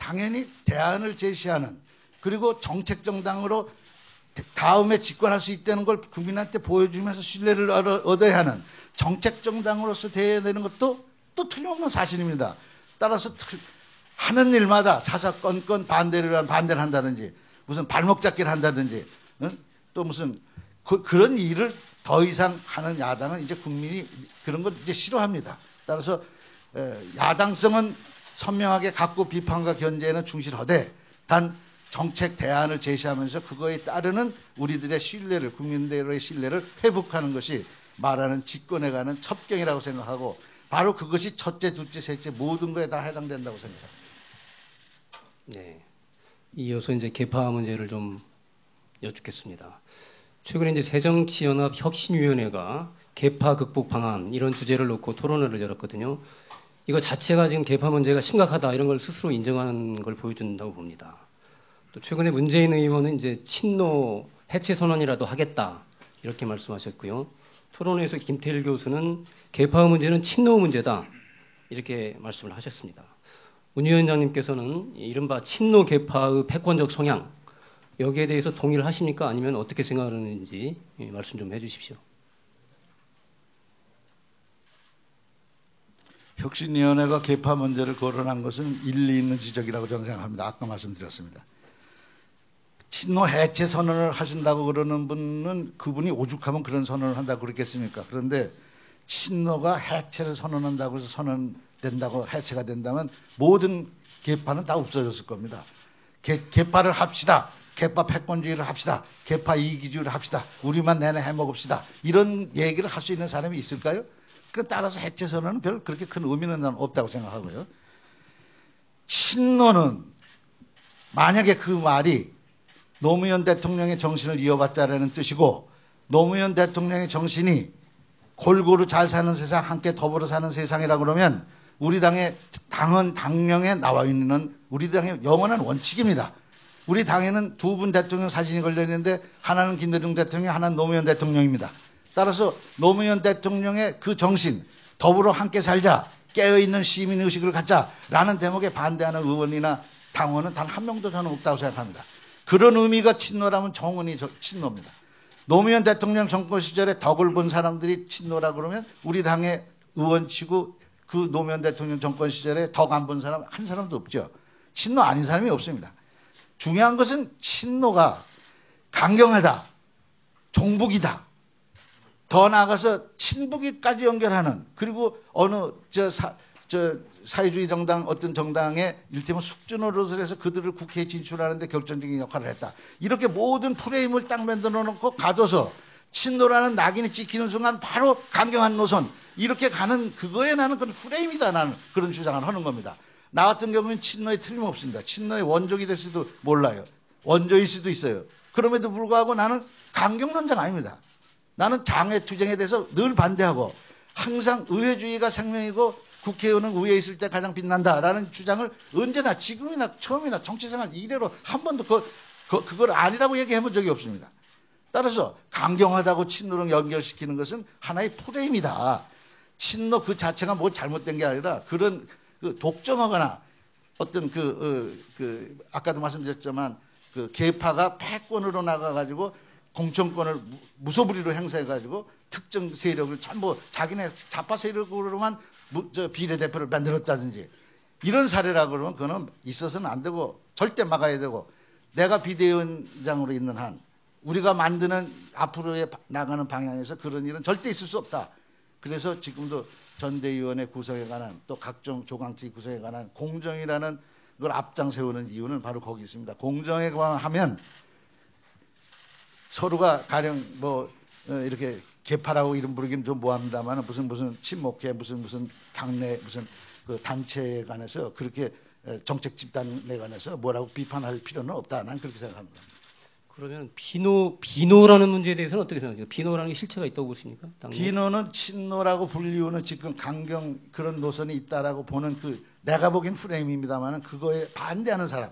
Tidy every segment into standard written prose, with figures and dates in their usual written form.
당연히 대안을 제시하는, 그리고 정책 정당으로 다음에 집권할 수 있다는 걸 국민한테 보여주면서 신뢰를 얻어야 하는 정책 정당으로서 돼야 되는 것도 또 틀림없는 사실입니다. 따라서 하는 일마다 사사건건 반대를 한다든지 무슨 발목 잡기를 한다든지 또 무슨 그런 일을 더 이상 하는 야당은 이제 국민이 그런 걸 이제 싫어합니다. 따라서 야당성은 선명하게 갖고 비판과 견제에는 충실하되 단 정책 대안을 제시하면서 그거에 따르는 우리들의 신뢰를, 국민들의 신뢰를 회복하는 것이 말하는 집권에 가는 첩경이라고 생각하고 바로 그것이 첫째, 둘째, 셋째 모든 거에 다 해당된다고 생각합니다. 네. 이어서 이제 개파 문제를 좀 여쭙겠습니다. 최근에 이제 새정치연합 혁신위원회가 개파 극복 방안 이런 주제를 놓고 토론회를 열었거든요. 이거 자체가 지금 개파 문제가 심각하다 이런 걸 스스로 인정하는 걸 보여준다고 봅니다. 또 최근에 문재인 의원은 이제 친노 해체 선언이라도 하겠다 이렇게 말씀하셨고요. 토론회에서 김태일 교수는 개파 문제는 친노 문제다 이렇게 말씀을 하셨습니다. 문 위원장님께서는 이른바 친노 개파의 패권적 성향 여기에 대해서 동의를 하십니까? 아니면 어떻게 생각하는지 말씀 좀 해주십시오. 혁신위원회가 개파 문제를 거론한 것은 일리 있는 지적이라고 저는 생각합니다. 아까 말씀드렸습니다. 친노 해체 선언을 하신다고 그러는 분은 그분이 오죽하면 그런 선언을 한다고 그랬겠습니까? 그런데 친노가 해체를 선언한다고 해서 선언된다고 해체가 된다면 모든 개파는 다 없어졌을 겁니다. 개파를 합시다. 개파 패권주의를 합시다. 개파 이기주의를 합시다. 우리만 내내 해먹읍시다. 이런 얘기를 할 수 있는 사람이 있을까요? 따라서 해체 선언은 별 그렇게 큰 의미는 난 없다고 생각하고요. 친노는 만약에 그 말이 노무현 대통령의 정신을 이어받자라는 뜻이고 노무현 대통령의 정신이 골고루 잘 사는 세상, 함께 더불어 사는 세상이라고 그러면 우리 당의 당령에 나와 있는 우리 당의 영원한 원칙입니다. 우리 당에는 두 분 대통령 사진이 걸려 있는데 하나는 김대중 대통령, 하나는 노무현 대통령입니다. 따라서 노무현 대통령의 그 정신, 더불어 함께 살자, 깨어있는 시민의식을 갖자라는 대목에 반대하는 의원이나 당원은 단 한 명도 저는 없다고 생각합니다. 그런 의미가 친노라면 정원이 친노입니다. 노무현 대통령 정권 시절에 덕을 본 사람들이 친노라고 그러면 우리 당의 의원치고 그 노무현 대통령 정권 시절에 덕 안 본 사람 한 사람도 없죠. 친노 아닌 사람이 없습니다. 중요한 것은 친노가 강경하다, 종북이다, 더 나아가서 친북이까지 연결하는, 그리고 어느 사회주의 정당 어떤 정당의 일테면 숙주노릇을 해서 그들을 국회에 진출하는데 결정적인 역할을 했다. 이렇게 모든 프레임을 딱 만들어 놓고 가둬서 친노라는 낙인이 찍히는 순간 바로 강경한 노선 이렇게 가는 그거에 나는 그건 프레임이다 나는 그런 주장을 하는 겁니다. 나 같은 경우는 친노에 틀림없습니다. 친노의 원족이 될 수도 몰라요. 원조일 수도 있어요. 그럼에도 불구하고 나는 강경론자가 아닙니다. 나는 장외투쟁에 대해서 늘 반대하고 항상 의회주의가 생명이고 국회의원은 의회에 있을 때 가장 빛난다라는 주장을 언제나 지금이나 처음이나 정치생활 이래로 한 번도 그걸 아니라고 얘기해 본 적이 없습니다. 따라서 강경하다고 친노를 연결시키는 것은 하나의 프레임이다. 친노 그 자체가 뭐 잘못된 게 아니라 그런 독점하거나 어떤 아까도 말씀드렸지만 그 개파가 패권으로 나가가지고 공천권을 무소불위로 행사해가지고 특정 세력을 전부 자기네 좌파 세력으로만 비례대표를 만들었다든지 이런 사례라 그러면 그거는 있어서는 안 되고 절대 막아야 되고 내가 비대위원장으로 있는 한 우리가 만드는 앞으로의 나가는 방향에서 그런 일은 절대 있을 수 없다. 그래서 지금도 전대위원회 구성에 관한 또 각종 조강특위 구성에 관한 공정이라는 걸 앞장 세우는 이유는 바로 거기 있습니다. 공정에 관하면 서로가 가령 이렇게 개파라고 이름 부르기는 좀 뭐합니다만 무슨 친목회 무슨 당내 무슨 그 단체에 관해서 그렇게 정책 집단에 관해서 뭐라고 비판할 필요는 없다. 난 그렇게 생각합니다. 그러면 비노라는 문제에 대해서는 어떻게 생각하세요? 비노라는 게 실체가 있다고 보십니까? 비노는 친노라고 불리우는 지금 강경 그런 노선이 있다라고 보는 내가 보기엔 프레임입니다만 그거에 반대하는 사람.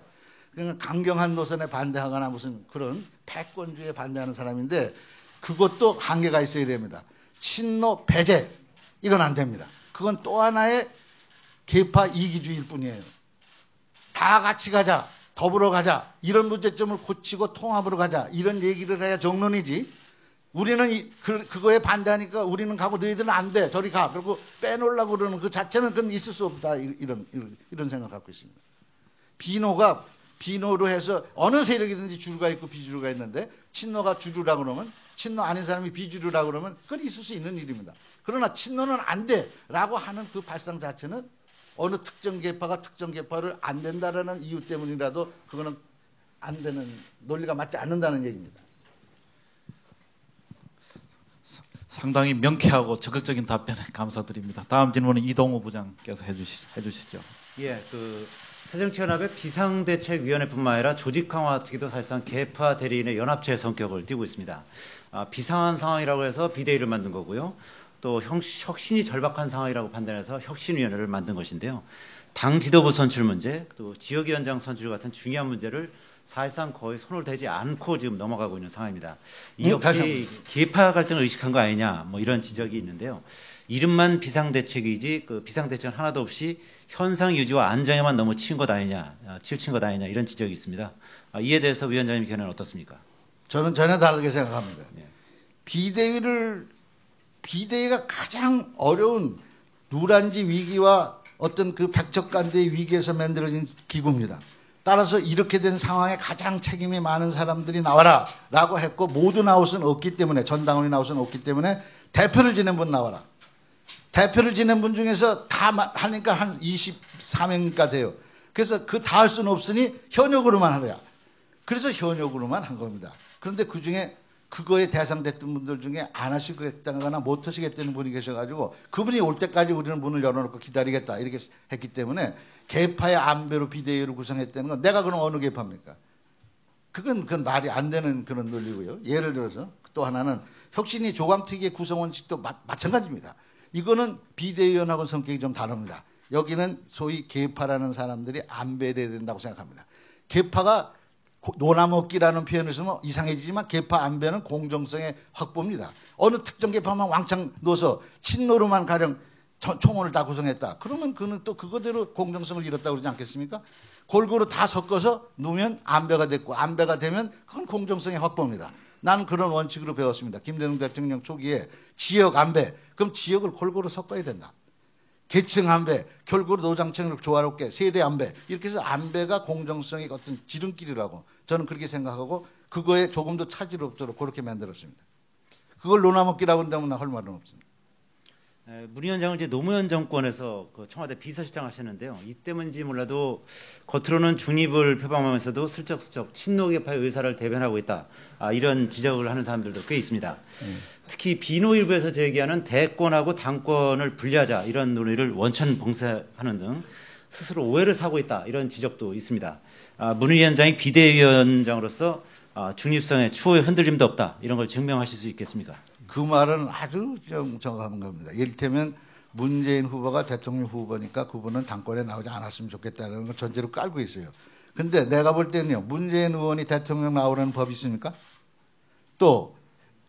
그러니까 강경한 노선에 반대하거나 무슨 그런 패권주의에 반대하는 사람인데 그것도 한계가 있어야 됩니다. 친노 배제 이건 안 됩니다. 그건 또 하나의 개파 이기주의일 뿐이에요. 다 같이 가자, 더불어 가자, 이런 문제점을 고치고 통합으로 가자, 이런 얘기를 해야 정론이지. 우리는 그거에 반대하니까 우리는 가고 너희들은 안 돼, 저리 가, 그리고 빼놓으려고 그러는 그 자체는 그건 있을 수 없다, 이런 생각을 갖고 있습니다. 비노로 해서 어느 세력이든지 주류가 있고 비주류가 있는데, 친노가 주류라 그러면, 친노 아닌 사람이 비주류라 그러면 그건 있을 수 있는 일입니다. 그러나 친노는 안 돼라고 하는 그 발상 자체는 어느 특정 계파가 특정 계파를 안 된다라는 이유 때문이라도 그거는 안 되는, 논리가 맞지 않는다는 얘기입니다. 상당히 명쾌하고 적극적인 답변에 감사드립니다. 다음 질문은 이동우 부장께서 해주시죠. 예, 새정치연합의 비상대책위원회뿐만 아니라 조직 강화 특위도 사실상 계파 대리인의 연합체의 성격을 띠고 있습니다. 비상한 상황이라고 해서 비대위를 만든 거고요. 또 혁신이 절박한 상황이라고 판단해서 혁신위원회를 만든 것인데요. 당 지도부 선출 문제, 또 지역위원장 선출 같은 중요한 문제를 사실상 거의 손을 대지 않고 지금 넘어가고 있는 상황입니다. 이 역시 계파 갈등을 의식한 거 아니냐, 뭐 이런 지적이 있는데요. 이름만 비상대책이지 그 비상대책은 하나도 없이 현상 유지와 안정에만 너무 치우친 것 아니냐 이런 지적이 있습니다. 이에 대해서 위원장님 견해는 어떻습니까? 저는 전혀 다르게 생각합니다. 네. 비대위가 가장 어려운 누란지 위기와 어떤 그 백척간대의 위기에서 만들어진 기구입니다. 따라서 이렇게 된 상황에 가장 책임이 많은 사람들이 나와라 라고 했고, 모두 나올 수는 없기 때문에, 전당원이 나올 수는 없기 때문에 대표를 지낸 분 나와라. 대표를 지낸 분 중에서 다 하니까 한 23명가 돼요. 그래서 그 다 할 수는 없으니 현역으로만 하랴. 그래서 현역으로만 한 겁니다. 그런데 그중에 그거에 대상됐던 분들 중에 안 하시겠다거나 못 하시겠다는 분이 계셔가지고, 그분이 올 때까지 우리는 문을 열어놓고 기다리겠다 이렇게 했기 때문에 계파의 안배로 비대위를 구성했다는 건, 내가 그럼 어느 계파입니까? 그건 말이 안 되는 그런 논리고요. 예를 들어서 또 하나는 혁신이 조강특위의 구성 원칙도 마찬가지입니다. 이거는 비대위원하고 성격이 좀 다릅니다. 여기는 소위 계파라는 사람들이 안배돼야 된다고 생각합니다. 계파가 노나먹기라는 표현을 쓰면 이상해지지만, 계파 안배는 공정성의 확보입니다. 어느 특정 계파만 왕창 넣어서 친노로만 가령 총원을 다 구성했다, 그러면 그는 또 그거대로 공정성을 잃었다고 그러지 않겠습니까? 골고루 다 섞어서 놓으면 안배가 됐고, 안배가 되면 그건 공정성의 확보입니다. 나는 그런 원칙으로 배웠습니다. 김대중 대통령 초기에 지역 안배, 그럼 지역을 골고루 섞어야 된다. 계층 안배, 골고루 노장층을 조화롭게, 세대 안배, 이렇게 해서 안배가 공정성의 어떤 지름길이라고 저는 그렇게 생각하고, 그거에 조금도 차질 없도록 그렇게 만들었습니다. 그걸 논아먹기라고 한다면 할 말은 없습니다. 문 위원장을 이제 노무현 정권에서 그 청와대 비서실장 하셨는데요. 이때문인지 몰라도 겉으로는 중립을 표방하면서도 슬쩍슬쩍 친노계파의 의사를 대변하고 있다, 이런 지적을 하는 사람들도 꽤 있습니다. 특히 비노 일부에서 제기하는 대권하고 당권을 분리하자, 이런 논의를 원천 봉쇄하는 등 스스로 오해를 사고 있다, 이런 지적도 있습니다. 문 위원장이 비대위원장으로서 중립성의 추호의 흔들림도 없다, 이런 걸 증명하실 수 있겠습니까? 그 말은 아주 정확한 겁니다. 이를테면 문재인 후보가 대통령 후보니까 그분은 당권에 나오지 않았으면 좋겠다는 걸 전제로 깔고 있어요. 근데 내가 볼 때는요, 문재인 의원이 대통령 나오라는 법이 있습니까? 또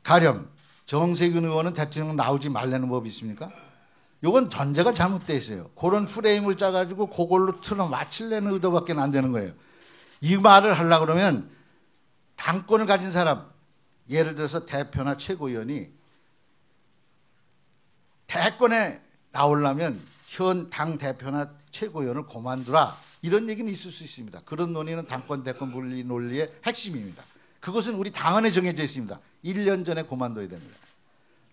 가령 정세균 의원은 대통령 나오지 말라는 법이 있습니까? 이건 전제가 잘못되어 있어요. 그런 프레임을 짜가지고 그걸로 틀어 맞추려는 의도밖에 안 되는 거예요. 이 말을 하려고 그러면 당권을 가진 사람, 예를 들어서 대표나 최고위원이 대권에 나오려면 현 당 대표나 최고위원을 그만두라, 이런 얘기는 있을 수 있습니다. 그런 논의는 당권 대권 분리 논리의 핵심입니다. 그것은 우리 당헌에 정해져 있습니다. 1년 전에 그만둬야 됩니다.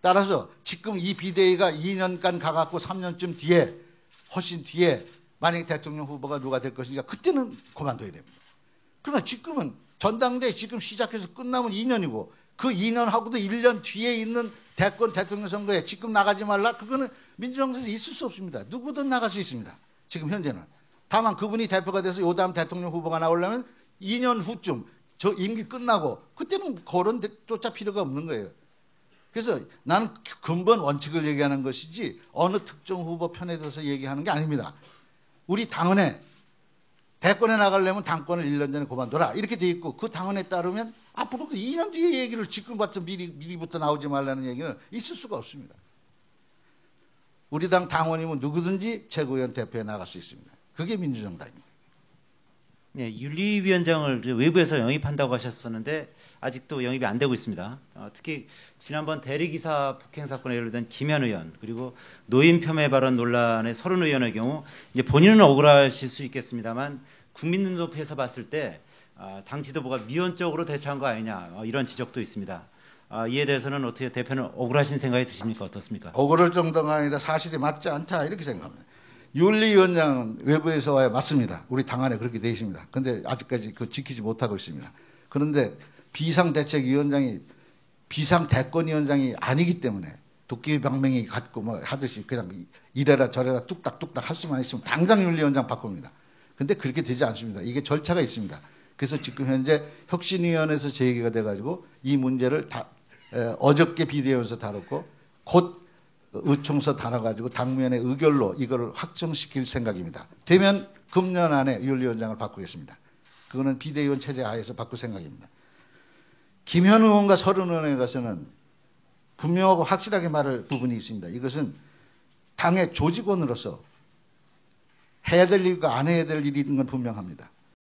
따라서 지금 이 비대위가 2년간 가갖고 3년쯤 뒤에, 훨씬 뒤에 만약에 대통령 후보가 누가 될 것인가, 그때는 그만둬야 됩니다. 그러나 지금은 전당대회 지금 시작해서 끝나면 2년이고, 그 2년하고도 1년 뒤에 있는 대권 대통령 선거에 지금 나가지 말라, 그거는 민주정서에서 있을 수 없습니다. 누구든 나갈 수 있습니다. 지금 현재는. 다만 그분이 대표가 돼서 요 다음 대통령 후보가 나오려면 2년 후쯤 저 임기 끝나고, 그때는 거론조차 필요가 없는 거예요. 그래서 나는 근본 원칙을 얘기하는 것이지 어느 특정 후보 편에 들어서 얘기하는 게 아닙니다. 우리 당헌에 대권에 나가려면 당권을 1년 전에 그만둬라, 이렇게 돼 있고, 그 당헌에 따르면 앞으로도 2년 뒤에 얘기를 지금부터 미리부터 나오지 말라는 얘기는 있을 수가 없습니다. 우리 당 당원이면 누구든지 최고위원 대표에 나갈 수 있습니다. 그게 민주정당입니다. 네, 윤리위원장을 외부에서 영입한다고 하셨었는데 아직도 영입이 안 되고 있습니다. 특히 지난번 대리기사 폭행 사건에 연루된 김현 의원 그리고 노인 폄훼 발언 논란의 서른 의원의 경우 이제 본인은 억울하실 수 있겠습니다만 국민 눈높이에서 봤을 때 당 지도부가 미온적으로 대처한 거 아니냐 이런 지적도 있습니다. 이에 대해서는 어떻게 대표는 억울하신 생각이 드십니까? 어떻습니까? 억울할 정도가 아니라 사실이 맞지 않다 이렇게 생각합니다. 윤리위원장은 외부에서 와야 맞습니다. 우리 당 안에 그렇게 돼 있습니다. 그런데 아직까지 그 지키지 못하고 있습니다. 그런데 비상대책위원장이 비상대권위원장이 아니기 때문에 도끼방맹이 갖고 뭐 하듯이 그냥 이래라 저래라 뚝딱뚝딱 할 수만 있으면 당장 윤리위원장 바꿉니다. 근데 그렇게 되지 않습니다. 이게 절차가 있습니다. 그래서 지금 현재 혁신위원회에서 제기가 돼가지고 이 문제를 어저께 비대위원회에서 다뤘고 곧 의총서 달아가지고 당면의 의결로 이거를 확정시킬 생각입니다. 되면 금년 안에 윤리위원장을 바꾸겠습니다. 그거는 비대위원 체제 하에서 바꿀 생각입니다. 김현 의원과 서른 의원에 가서는 분명하고 확실하게 말할 부분이 있습니다. 이것은 당의 조직원으로서 해야 될 일과 안 해야 될 일이 있는 건 분명합니다.